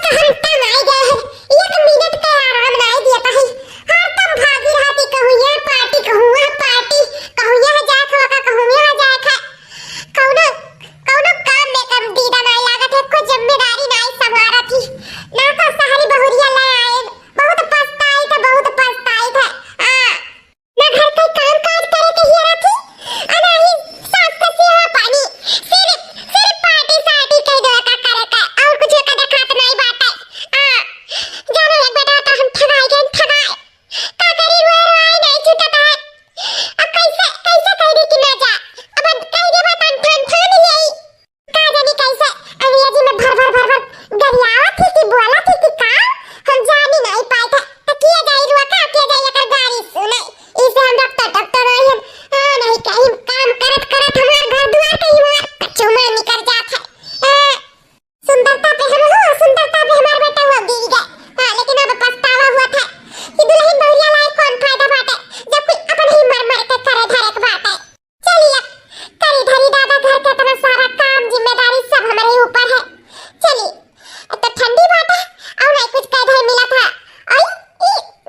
हम तम आई गए हैं, एक मिनट का आराम नहीं दिया पाही। हर तम भागी रहती, कहूँ यहाँ पार्टी, कहूँ वहाँ पार्टी, कहूँ यहाँ जा खा का, कहूँ यहाँ जा खा। कौनो कौनो काम में कम दीदा नहीं लागत है, कोई जिम्मेदारी नहीं संभाला थी ना। तो सारी बहुरिया ले आए, बहुत पछताई था, बहुत पछताई था। ना घर का काम काज करे के हिया थी, और ना ही सास का सेवा पानी, सिर्फ पार्टी सार्टी कह दो का करे का, और कुछ का दिखात नहीं बाटे। जाने लग बेटा तो हम ठगाई गए, ठगाए का करी, रोए नहीं छूटता है। अब कैसे कैसे कह दी कि ना जा, अब कह दे बात ठन ठन यही का जानी कैसे। अब ये जी में भर गरियावा थी कि बोला थी कि का हम जानी नहीं पाए थे। तो किया जाए रुआ का, किया जाए कर गाड़ी सुने, इसे हम डॉक्टर रहे हम। नहीं कहीं काम करत करत हमार घर द्वार कहीं हुआ कचुमा निकल जात है। सुंदरता पे हम हो, सुंदरता पे हमार बेटा हुआ गिर गए। लेकिन अब पछतावा हुआ था कि दुल्हन बहुरिया लाए कौन फायदा बाटे, जब कोई अपन ही मर मर के करे धरे के बाटे। चलिए करी धरी दादा, घर का इतना सारा काम जिम्मेदारी सब हमारे ऊपर है। चलिए तो ठंडी बात है, और नहीं कुछ कह धर मिला था। आई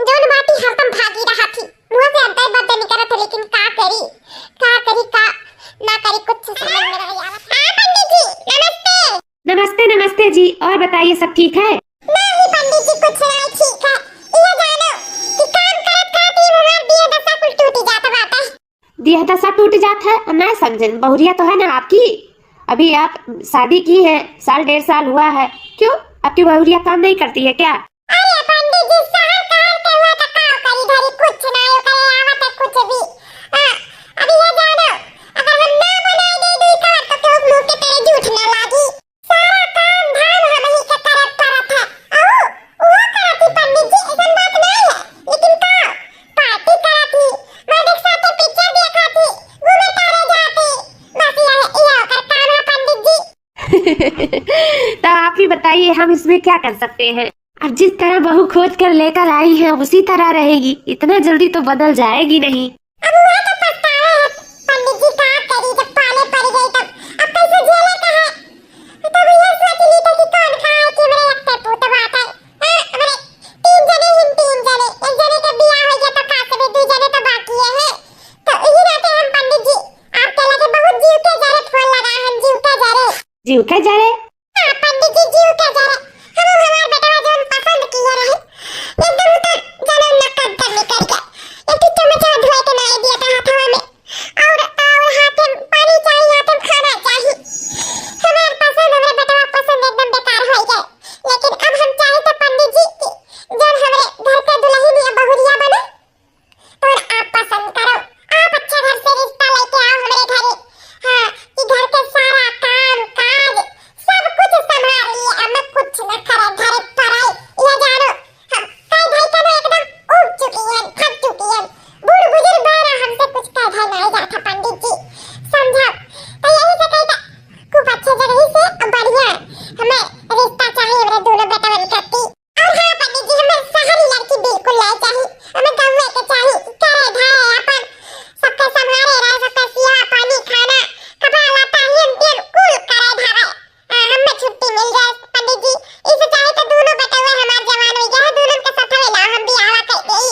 जोन बाती हरदम भागी रहा थी, मुंह से अंतर बद नहीं करत, लेकिन का करी का ना करी, कुछ समझ में नहीं आवत। पंडित जी नमस्ते। नमस्ते नमस्ते जी, और बताइए सब ठीक है? नहीं पंडित जी कुछ नहीं ठीक है। ये जानो कि काम करत करत ही हमार दिया दशा कुल टूट जात बाटे। दिया दशा टूट जात है? मैं समझन बहुरिया तो है ना आपकी, अभी आप शादी की है, साल 1.5 साल हुआ है, क्यों आपकी बहुरिया काम नहीं करती है क्या? अरे पंडित जी सहर कहर के हुआ तो का करी धरी, कुछ नहीं करे आवत है कुछ भी। अभी ये जानो अगर हम ना बनाए दे दुई कार तो क्यों मुंह के तेरे झूठ ना लागी। सारा काम धाम हम ही के तरफ करत है। वो करती पंडित जी, ऐसा बात नहीं है, लेकिन का पार्टी करती, मर्द साथे पिक्चर देखा थी, घूमे तारे जाती, बस ये कर काम है पंडित जी। तो आप ही बताइए हम इसमें क्या कर सकते हैं? अब जिस तरह बहू खोज कर लेकर आई है उसी तरह रहेगी, इतना जल्दी तो बदल जाएगी नहीं। अब वो तो पछतावा है पंडित जी, का करी जब पाले पड़ गई तब अब कैसे झेले का है। तो ये सोच ली थी कि कौन खाए कि मेरे लगते पूत बात है। हमारे 3 जने ही 3 जने, एक जने के बियाह हो गया तो का से 2 जने तो बाकी है। तो इही नाते हम पंडित जी आपके लगे बहुत जीव के जरे फोन लगा, हम जीव के जरे। जीव के जरे? हां पंडित जी जीव के जरे, हम हमार बेटा जोन पसंद किया रहे एकदम तो जने नकद करने कर गया। एक चमचा धोए के नहीं दिया था हाथवा में, और हाथ में पानी चाहिए, हाथ में खाना चाहिए। हमारे पसंद, हमारे बेटा पसंद एकदम बेकार हो गए। लेकिन अब हम चाहे तो पंडित जी जब हमारे घर के दुल्हन या बहुरिया बने तो आप पसंद करो, आप अच्छा घर से रिश्ता लेके आओ हमारे घरे। हां कि घर के सारा काम काज सब कुछ संभाल लिए, अब कुछ न करे घर पर आई। ये जानो हम कई भाई का ना एकदम उब चुकी है, थक चुकी है, बूढ़ बुजुर्ग बारा हमसे कुछ कह धर नहीं जाता पंडित जी, समझो। तो यही से कहता खूब अच्छे जगह से बढ़िया हमें रिश्ता चाहिए, मेरे दोनों बेटा बन करती। और हाँ पंडित जी हमें शहरी लड़की बिल्कुल नहीं चाहिए, हमें गाँव के चाहिए, करे धारे अपन सबके संभाले रहे, सबके सिया पानी खाना कपड़ा लता हिन तिन कुल करे धारे। हमें छुट्टी मिल जाए पंडित जी, इसे चाहे तो दोनों बेटा हुए हमारे जवान हो गया, दोनों के साथ में ला हम भी आवा कर देई।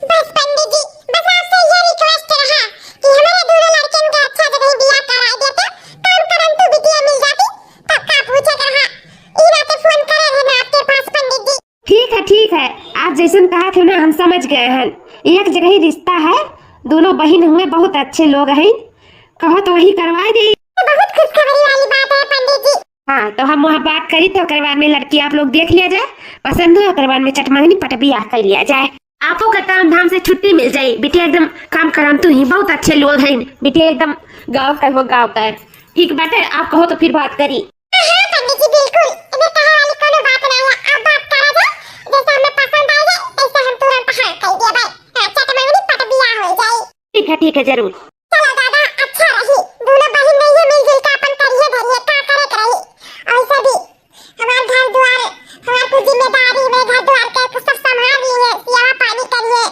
बस पंडित जी बस आपसे ये रिक्वेस्ट रहा कि हमारे दोनों लड़कियों के अच्छा जगह बियाह करा देते, काम करन तो बिटिया मिल जाती, तब का पूछे रहा ई नाते फोन करे है ना आपके पास पंडित जी। ठीक है, आप जैसे कहा थे ना हम समझ गए हैं, एक जगह ही रिश्ता है, दोनों बहन हुए, बहुत अच्छे लोग हैं, कहो तो वही करवा दे। बहुत खुशखबरी वाली बात है पंडित जी। हाँ तो हम वहाँ बात करी तो करवान में लड़की आप लोग देख लिया जाए, पसंद हो करवान में चटमंगनी पट बियाह कर लिया जाए, आपको का काम धाम से छुट्टी मिल जाए। बिटिया एकदम काम करम तू ही, बहुत अच्छे लोग हैं, बिटिया एकदम गाँव का हो, गाँव का है। ठीक बात है, आप कहो तो फिर बात करी। हाँ पंडित जी बिल्कुल, इधर कहा वाली कोनो बात नहीं है, आप बात करा जाए, जैसा हमें पसंद आ जाए ऐसा हम तुरंत हाँ कह दिया भाई, चटमंगनी पट बियाह हो जाए। ठीक है जरूर। चलो दादा अच्छा रही, दोनों बहन नहीं है मिलजुल के अपन करिए धरिए का करे रही। ऐसे भी हमारे घर द्वार हमारे को जिम्मेदारी में घर द्वार के सब संभाल लिए, सिया पानी करिए,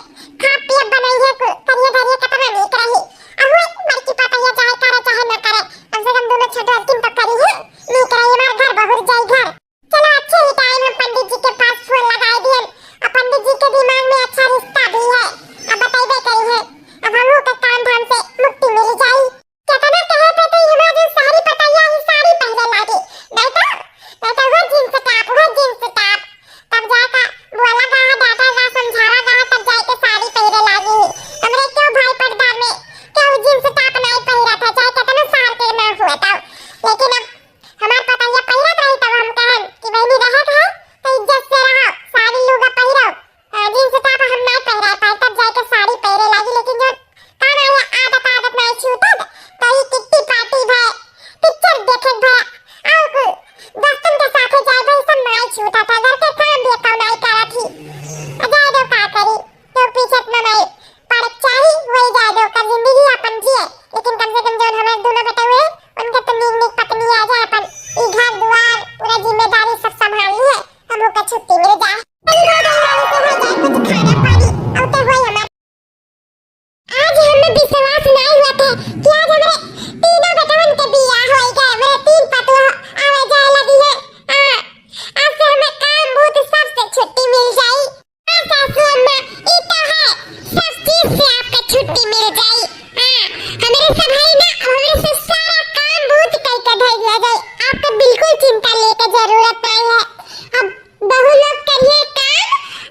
खा पिए बनाइए करिए धरिए कितना नीक रही। अब वो मर्की पता ये चाहे करे चाहे न करे, कम से कम दोनों छोटे दिन तो करी है नीक रही, हमारे घर बहुत जाई घर। चलो अच्छे ही छुट्टी मिल जाए। कुछ खाना पानी होते हुए हमारे आज हमें विश्वास नहीं हुआ था कि आज हमारे तीनों बेटवन के बियाह हो गए। मेरे तीन पतों आवे जाए लगी है। आज से हमें काम बहुत सबसे छुट्टी मिल जाई। सासू अम्मा ई तो है सब चीज से आपको छुट्टी मिल जाई। हमारे सब भाई ना हमारे से सारा काम बहुत कई कर दिया जाए। आपको बिल्कुल चिंता लेके जरूरत नहीं है। अब बहू लोग करिए काम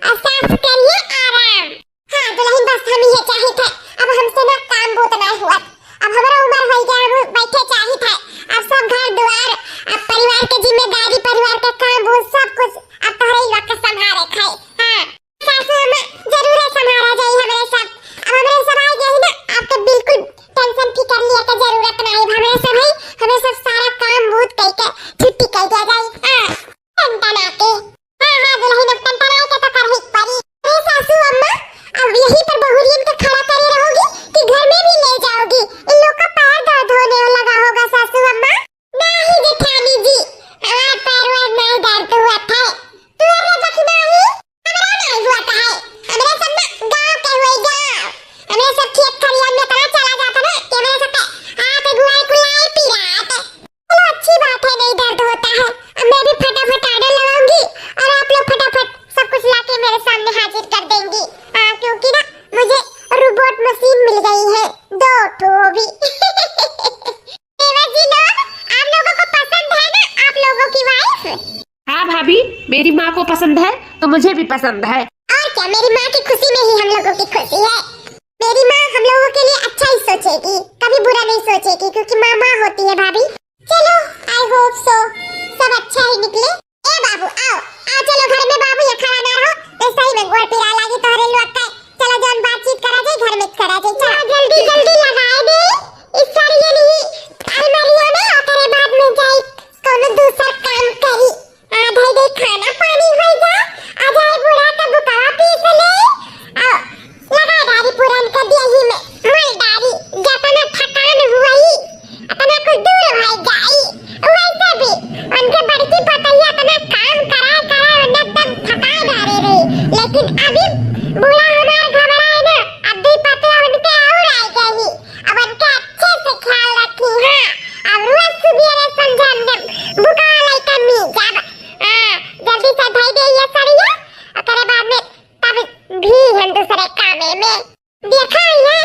और सास करिए आराम। हाँ दुल्हन बस हम ये चाहे थे। अब हमसे ना काम बहुत नहीं हुआ। अब हमारा उम्र हो गया हम बैठे चाहे थे। अब सब घर द्वार अब परिवार की जिम्मेदारी परिवार का काम बहुत सब कुछ अब तोहरे लोग के संभाले खाए। हाँ सासू अम्मा जरूर है संभाला जाए हमारे सब। अब हमारे सब आ गए ना आपको बिल्कुल टेंशन फिकर लिया के जरूरत नहीं। हमारे सब है हमें सब सारा काम बहुत कई के छुट्टी कर दिया जाए। टेंशन आके हाँ दुल्हन अब टेंशन आके तो कर ही पड़ी। अरे सासू अम्मा अब यहीं पर बहुरियन के खड़ा करे रहोगी कि घर में भी ले जाओगी? इन लोग का पैर दर्द होने लगा होगा सासू अम्मा। नहीं जेठानी जी हमारे पैर में नहीं दर्द हुआ था। तू अरे जखी नहीं हमारा नहीं हुआ था। हमारे सब ना गांव के हुए गांव हमें सब खेत खलियान में तरह चला जाता ना कि हमारे सब हाथ गुआई कुलाई पी रहा था। चलो अच्छी बात है नहीं दर्द होता है। अब मैं भी फटाफट ऑर्डर लगाऊंगी और आप लोग फटाफट सब कुछ लाके मेरे सामने हाजिर कर देंगी। क्योंकि ना मुझे रोबोट मशीन मिल गई है 2 ठो भी। देवर जी लोग आप लोगों को पसंद है ना आप लोगों की वाइफ? हाँ भाभी मेरी माँ को पसंद है तो मुझे भी पसंद है। और क्या मेरी माँ की खुशी में ही हम लोगों की खुशी है। मेरी माँ हम लोगों के लिए अच्छा ही सोचेगी कभी बुरा नहीं सोचेगी क्योंकि माँ माँ होती है भाभी। चलो आई होप सो सब अच्छा ही निकले। ए बाबू आओ आओ चलो घर में बाबू ये खड़ा ना रहो तो सही में गोड़ पिरा लागी तोहरे लोग का। चलो जौन बातचीत करा जाए घर में करा जाए। चलो जल्दी जल्दी लगाए दे इस सारी ये नहीं अलमारियों में और तेरे बाद में जाए कोनो दूसरा काम करी। आधे दे खाना पानी हो जा आ जाए बुढ़ा का बुकावा पीस ले आओ लगा दारी पुरान कर दिया ही में मल दारी जतना थकान हुई अपना को दूर हो जाई। वैसे भी उनके बड़की पतैया अपना काम करा एकदम थका डाले रही। लेकिन अभी बुढ़ा हमारा घबराए ना अब भी पता उनके और आ गई। अब उनके अच्छे से ख्याल रखी। हाँ अब रोज सुबह समझान दे बुका लइका मी जब जल्दी से धई दे ये सरिया और तेरे बाद में तब भी हम दूसरे कामे में देखा है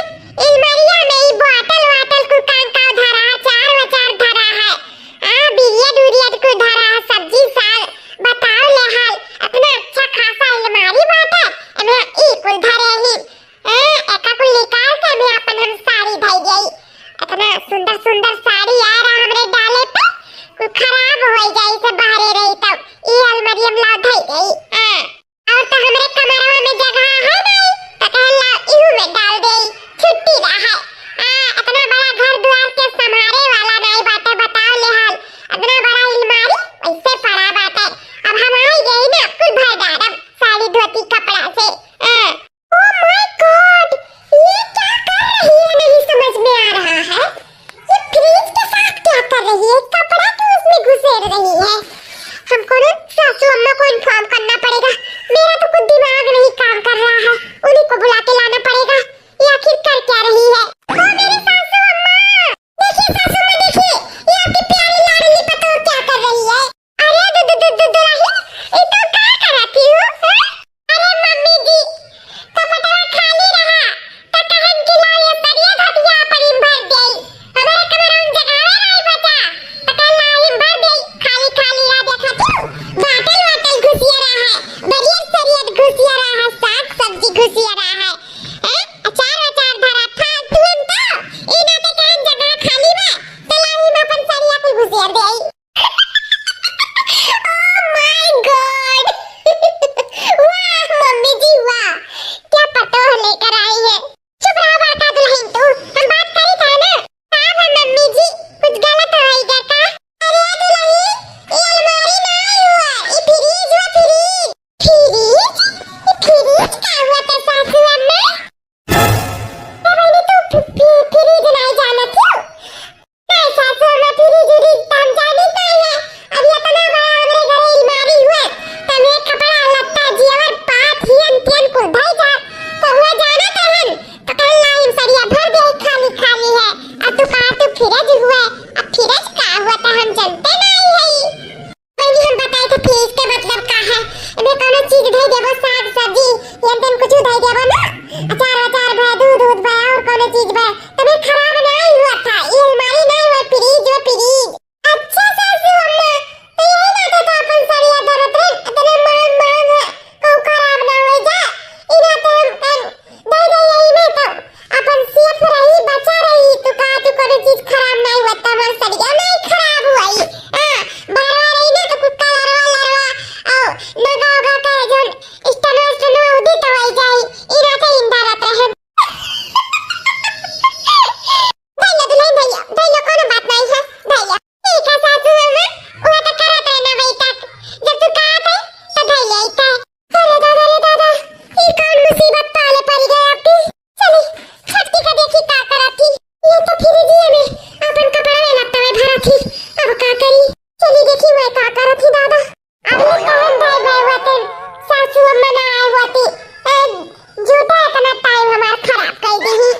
अलमारिया में ही बोतल वातल को कांटा धरा है चार धरा है। बिरिया दूरिया को धरा है सब्जी साल बताओ ले हाल अपना अच्छा खासा अलमारी बाटा हमें एक कुल धरे ही एका कुल निकाल के मैं अपन हम साड़ी धई गई। इतना सुंदर सुंदर साड़ी आ रहा हमरे डाले पे कोई खराब हो जाए से बाहर रही तब ये अलमारी हम ला धई गई। और तो हमरे कमरवा में जगह है नहीं तो कहला इहू में डाल दे छुट्टी रहा। इतना बड़ा घर द्वार के संभाले वाला नहीं बाटे बताओ ले हाल इतना बड़ा अलमारी ऐसे पड़ा बाटे। अब हम आई गई ना कुल भर डालम साड़ी धोती कपड़ा से। ओ माय गॉड ये क्या कर रही है नहीं समझ में आ रहा है। ये फ्रिज के साथ क्या कर रही है कपड़ा क्यों उसमें घुसेड़ रही है। हमको ना सासू अम्मा को इन्फॉर्म करना पड़ेगा। मेरा तो कुछ दिमाग नहीं काम कर रहा है उन्हीं को बुला के लाना पड़ेगा। ये आखिर कर क्या रही है। ओ मेरी सासू अम्मा देखिए सासू अम्मा देखिए ये आपकी प्यारी लाडली पतोह क्या कर रही है। अरे दुल्हन ये तो क्या कराती हो। अरे मम्मी जी तो पतोह खाली रहा तो कहन की ला ये सरिया धतिया पर ही भर गई हमारे कमरे में जगह नहीं बचा तो कल लाई भर गई खाली खाली रहा देखा तू बाटल वाटल घुसिया रहा है बढ़िया सरिया घुसिया रहा है साग सब्जी घुसिया रहा है। दिया बना अचार अचार भय दूध दूध भय और कोनो चीज भय तबे खराब नहीं हुआ था ये अलमारी नहीं हुआ फ्रिज अच्छा सासू अम्मा तो यही बात है अपन सरिया दरत रे इतने मांग है को खराब ना हो जा इना तो दे दे यही में तो अपन सेफ रही बचा रही तो का तो कोनो चीज खराब नहीं हुआ तमर सरिया नहीं खराब हुआ ये हां बार रही ना तो कुत्ता लरवा ओ नगागा का जन स्टनो उदी तवाई जाई इना तो इंदा रहता है भैया कोनो बात नहीं है भैया ठीक है सासू अम्मा वो तो करत रहना भाई तक जब तू कहा था तो भैया ही था अरे दादा ये कौन मुसीबत पाले पड़ गई आपकी चली छटकी का देखी का करा थी ये तो फिर दिए में अपन कपड़ा में लगता है भरा थी अब का करी चली देखी मैं का करा थी दादा अब कौन भाई भाई हुआ थे सासू अम्मा ना आए हुआ थी झूठा इतना टाइम हमारा खराब कर दी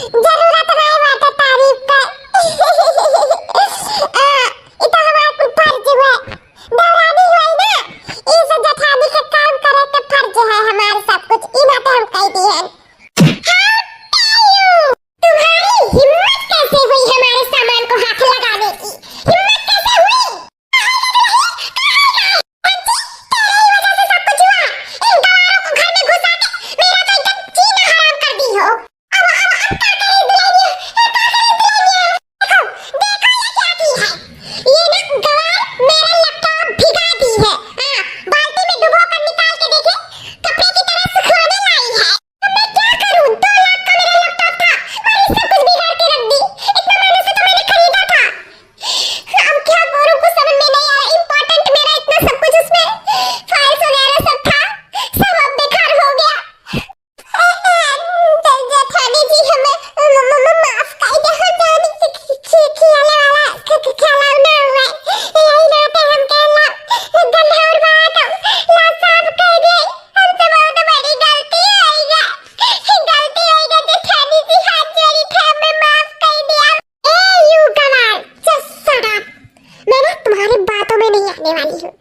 जरूरत नहीं बाटे तारीफ का। ये तो हमारा फर्ज है, दौरानी हुई ना, इस जठानी के काम करे के फर्ज है हमारे सब कुछ, ई बात हम कह दी है। तुम्हारी हिम्मत कैसे हुई हमारे सामान को हाथ लगाने की? हिम्मत कैसे हुई? तेरी वजह से सब कुछ हुआ। इन गवारों को घर में घुसा के मेरा तो एकदम जीना हराम कर दी हो। अब क्या करें दुल्हनिया? देखो देखो ये क्या की है? ये ना गवार मेरा लैपटॉप भिगा दी है। हाँ, बाल्टी में डुबो कर निकाल के देखे, कपड़े की तरह सुखाने लाई है। अब मैं क्या करूं? 2 लाख का मेरा लैपटॉप था और ये सब कुछ बिगाड़ के रख दी। इतना महीने से तो मैंने खरीदा था। अब क्या करूं, कुछ समझ में नहीं आ रहा। इम्पोर्टेंट मेरा इतना सब कुछ उसमें फाइल्स वगैरह सब था, सब अब बेकार हो गया। जेठानी जी हमें माफ कर दे, हो जानी से खियाला वाला खिलाना हुआ है। यही नाते हम कहला गंधा और बात ला साफ कर दे। हमसे बहुत बड़ी गलती हो गई जेठानी जी, हाथ जोड़ी थे, हमें माफ कर दिया। ए यू गवार, जस्ट शट अप। मैं ना तुम्हारी बातों में नहीं आने वाली हूँ।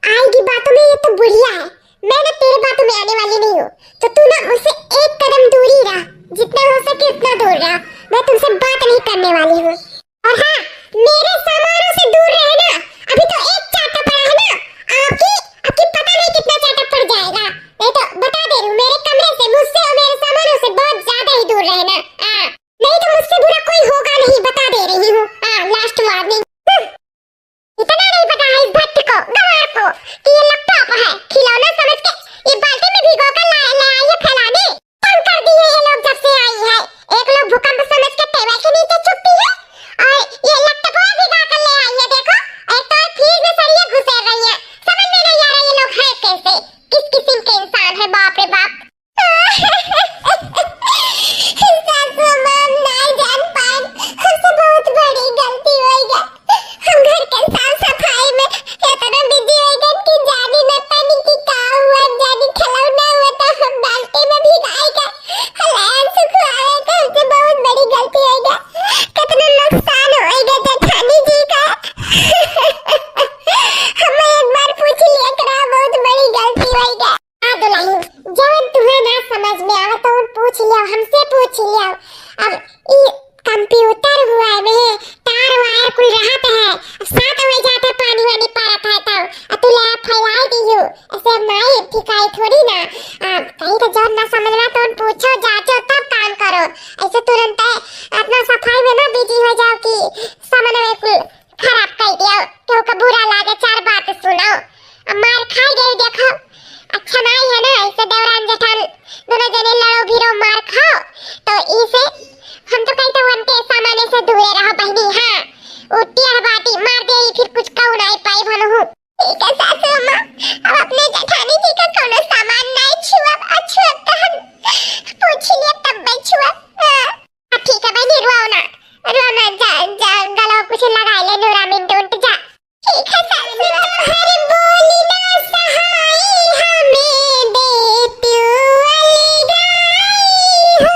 आएगी बातों में ये तो बुढ़िया है, मैं ना तेरे बातों में आने वाली नहीं हूँ। तो तू ना मुझसे एक कदम दूरी रह, जितना हो सके उतना दूर रह। मैं तुमसे बात नहीं करने वाली हूँ। और हाँ, मेरे सामानों से दूर रहना। अभी तो एक चाटा पड़ा है ना, आपकी पता नहीं कितना चाटा पड़ जाएगा। मैं तो बता दे रही हूँ, मेरे कमरे से, मुझसे और मेरे सामानों से बहुत ज्यादा ही दूर रहना। नहीं तो मुझसे बुरा कोई होगा नहीं, बता दे रही हूँ। Last warning. इतना नहीं पता है इस भट्ट को, गवार को, कि ये लैपटॉप है खिलौना समझ के ये बाल्टी में भिगो कर ले आई है फैलाने। तंग कर दी है ये लोग जब से आई है। एक लोग भूकंप समझ के टेबल के नीचे छुपती है और ये लैपटॉप भिगा कर ले आई है। देखो, एक तो फ्रिज में सरिये घुसे रही है। समझ में नहीं आ रहा ये लोग है कैसे, किस किस्म के इंसान है, बाप रे बाप। सासू मां नहीं जान पाए, हमसे बहुत बड़ी गलती हो गई। हम घर के साफ सफाई में इतना बिजी हो गए कि जानी न पानी की का हुआ, जानी खिलौना हुआ तो हम बाल्टी में भिगाएगा, हलान सुखाएगा। हमसे बहुत बड़ी गलती हो गई, कितना नुकसान होएगा जेठानी जी का। हमें एक बार पूछ लिया करा, बहुत बड़ी गलती हो गई। दुल्हन, जब तुम्हें ना समझ में आवे तो पूछ लिया, हमसे पूछ लिया। अब ये कंप्यूटर हुआ में तार वायर कुल रहत है, साथ हो जाता पानी वानी पड़ता है तब तू लैब फैलाई दी हो। ऐसे माई ठिकाई थोड़ी ना। कहीं तो जब ना समझ में तो पूछो जांचो तब काम करो। ऐसे तुरंत अपना सफाई में ना बिजी हो जाओ कि सामान में कुल खराब कर दिया, क्योंकि बुरा लगे 4 बात सुनाओ। अब मार खा गई देखो, अच्छा नहीं है ना। ऐसे देवरान जेठान दोनों जने लड़ो भिड़ो मार खाओ, तो इसे हम तो कहते वनते सामाने से दूर रहो बहनी। हाँ, उठी और बाटी मार दे, फिर कुछ कहू नहीं पाई भनहु। ठीक है सासू मां, अब अपने जेठानी जी का कोनो सामान नहीं छुआ, अछुआ तो हम पूछ लिए तब मैं छुआ। ठीक है बहनी, रुआ ना जा गला कुछ लगा ले, नूरा मिनट जा। ठीक है सासू, हर बोली ना सहाई हमें दे तू अलगाई हो।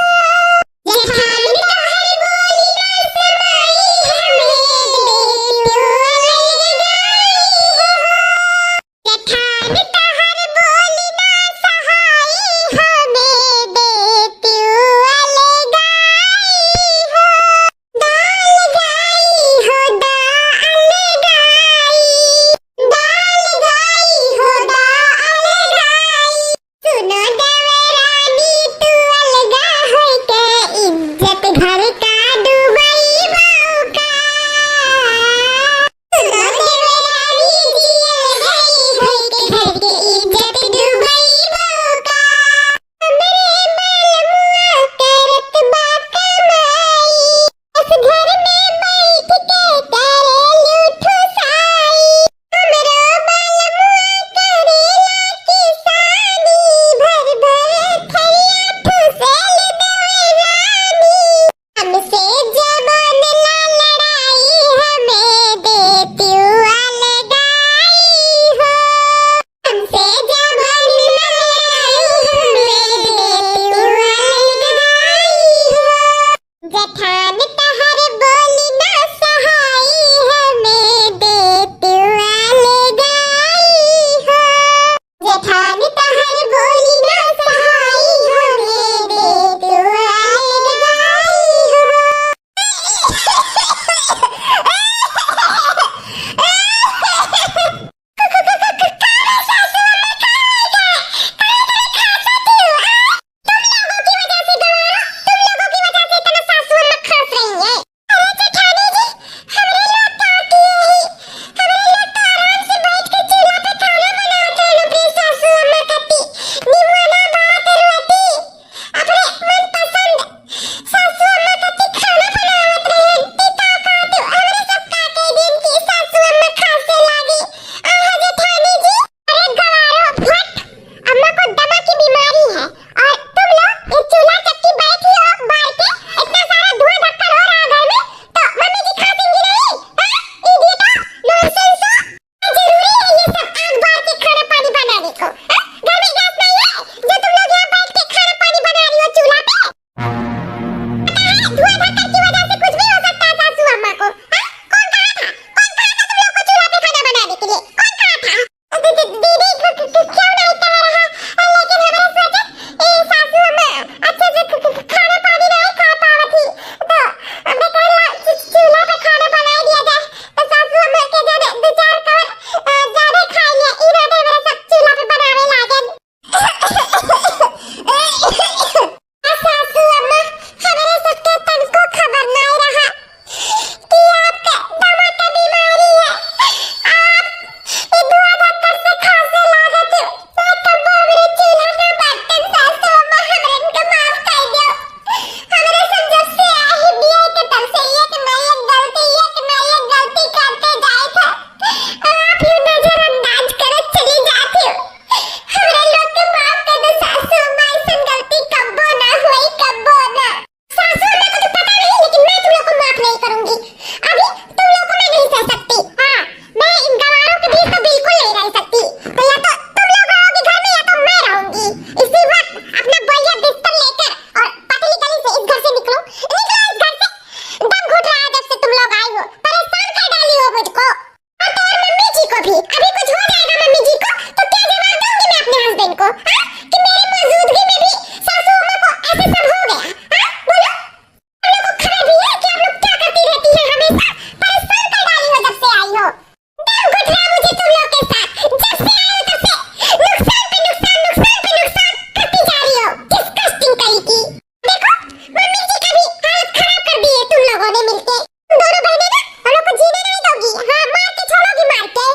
बहनें मिलके दोनों बहनें ना हम लोग को जीने नहीं दोगी। हाँ मार के छोड़ोगी मार के।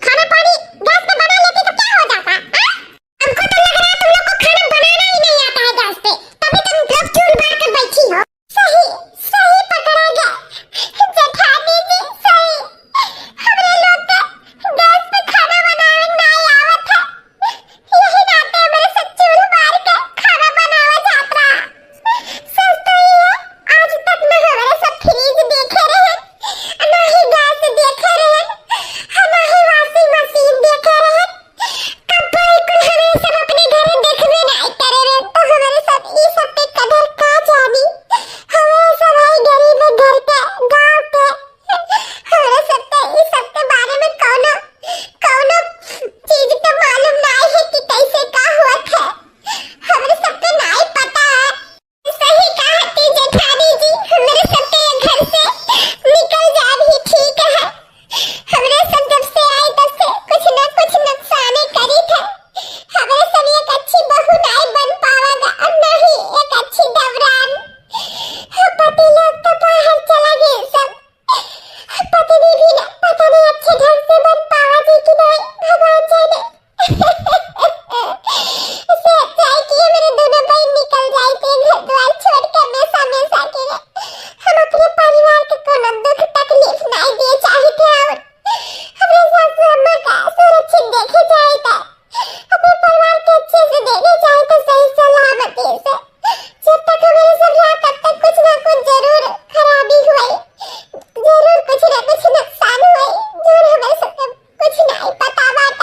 खाना पानी गैस पे बना लेती तो क्या हो जाता? हाँ? हमको तो लग रहा है तुम लोग को खाना बनाना ही नहीं आता है गैस पे, तभी तुम लोग चूल बार कर बैठी हो। सही सही पकड़ा गया जेठानी जी, सही। हमरे लोग तो गैस पे खाना बनावे नहीं आवत है, यही नाते हमारे सब चूल बार के खाना बनावा जाता। सच तो ये है, आज तक न हमारे सब फ्रिज देखे रहे, न ही गैस देखे रहे, न ही वॉशिंग मशीन देखे रहे। कब बिल्कुल हमें सब अपने घर देखबे नहीं करे रहे, तो हमारे सब ई सब पे कदर का जानी। हमें सब है गरीब घर के गांव के, हमारे सब पे ई सब के बारे में कोनो कोनो चीज के मालूम नहीं है कि कैसे का हुआ है। हमारे सब पे नहीं पता है। सही कहती जेठानी जी, हमारे सब के घर से निकल जा भी ठीक है। हमरे सब जब से आए तब से कुछ न कुछ नुकसान करी थे। हमारे सब एक अच्छी बहू नहीं बन पावेगा और न ही एक अच्छी दवरान। पति लोग तो बाहर चला गए सब, पति भी ना पता नहीं अच्छे ढंग से बन पावा जी कि नहीं, भगवान जाने। इससे अच्छा है कि ये मेरे दोनों भाई निकल जाए थे घर द्वार छोड़ के हमेशा हमेशा के लिए। हम अपने परिवार के कोनो दुख तकलीफ नहीं दिए चाहते और हमें सासू अम्मा का सुरक्षित देखे जाए तो अपने परिवार के अच्छे से देखे जाए तो सही सलामती से। जब तक हमारे सब यहाँ तब तक कुछ ना कुछ जरूर खराबी हुई, जरूर कुछ ना कुछ नुकसान हुई, जो हमें सब कुछ नहीं पता बात।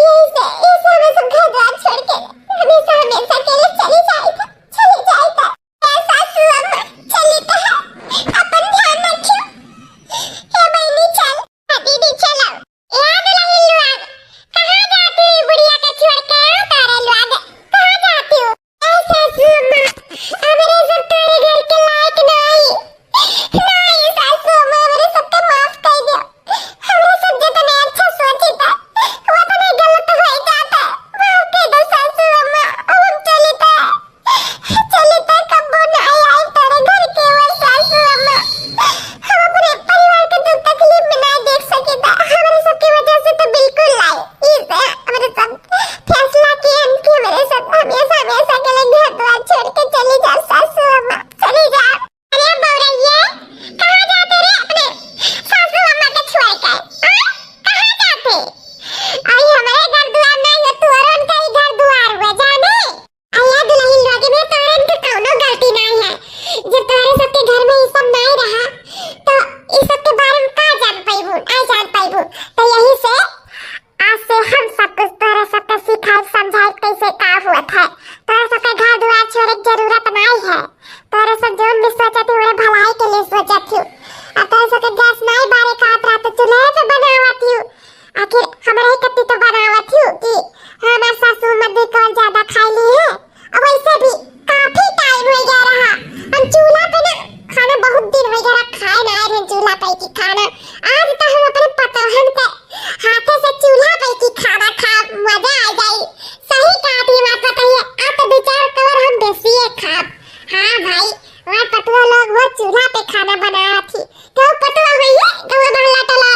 यही से हमें सब घर द्वार छोड़ के हमेशा हमेशा के लिए चली जाए था। सासू अम्मा चली तो है, अपन ध्यान रखियो। हे बहनी चल, दीदी चलो। याद नहीं लुआग, कहाँ जाती हुई बुढ़िया के छोड़ के तारे लुआग, कहाँ जाती हो? सासू अम्मा हमारे सब तेरे घर के लायक नहीं, नहीं सासू अम्मा हमारे सबके माफ कर दो। हमारे सब जितने अच्छा सोची था वो तो नहीं गलत हो जाता, माफ कर दो सासू अम्मा। हम चली तो कब्बो नहीं आई तेरे घर के वो सासू अम्मा। हम अपने परिवार के दुख तकलीफ में नहीं देख सके था, हमारे सबकी वजह से तो बिल्कुल नहीं। इसे हमारे सब फैसला किए कि हमारे सब हमेशा हमेशा के लिए घर द्वार छोड़ के चली जा सासू अम्मा, चली जा। अरे बौरैया कहाँ जाते रे अपने सासू अम्मा के छोड़ के? कहाँ जाते? आई हमारे घर द्वार नहीं है, तोरो उनका ही घर द्वार हुआ जाने। अल्लाह दुल्हन लोगे में तोरे उनके कोनो गलती नहीं है। जब तोरे सबके घर में ये सब नहीं रहा तो इस सब के बारे में का जान पाइबू, आई जान पाइबू। तो यही से आज से हम सब कुछ तोरे सबके सिखाए समझाए कैसे का हुआ था। तोरे सबके घर द्वार छोड़े की जरूरत नहीं है। तोरे सब जो भी सोचा थी वो भलाई के लिए सोचा थी। अब तोरे सबके गैस नहीं बारे खात रहा तो चूल्हे पे बनावा थी। आखिर हमारे ही कत्ती तो बनावा थी कि हमारे सासू मद्दी कौन ज्यादा खाई ली है। अब वैसे भी काफी टाइम हो गया रहा, हम चूल्हा पे ना खाना बहुत दिन हो गया खाए ना रहे चूल्हा पे की खाना। आज तो हम अपने पतोहन के हाथे से चूल्हा पे की खाना खा मजा आ जाए। सही कहा थी बात बताइए, आप तो 2-4 कवर हम बेसी है खा। हाँ भाई वहाँ पतवा लोग वो चूल्हा पे खाना बनाया थी तो पतवा हुई है गाँव मोहल्ला टोला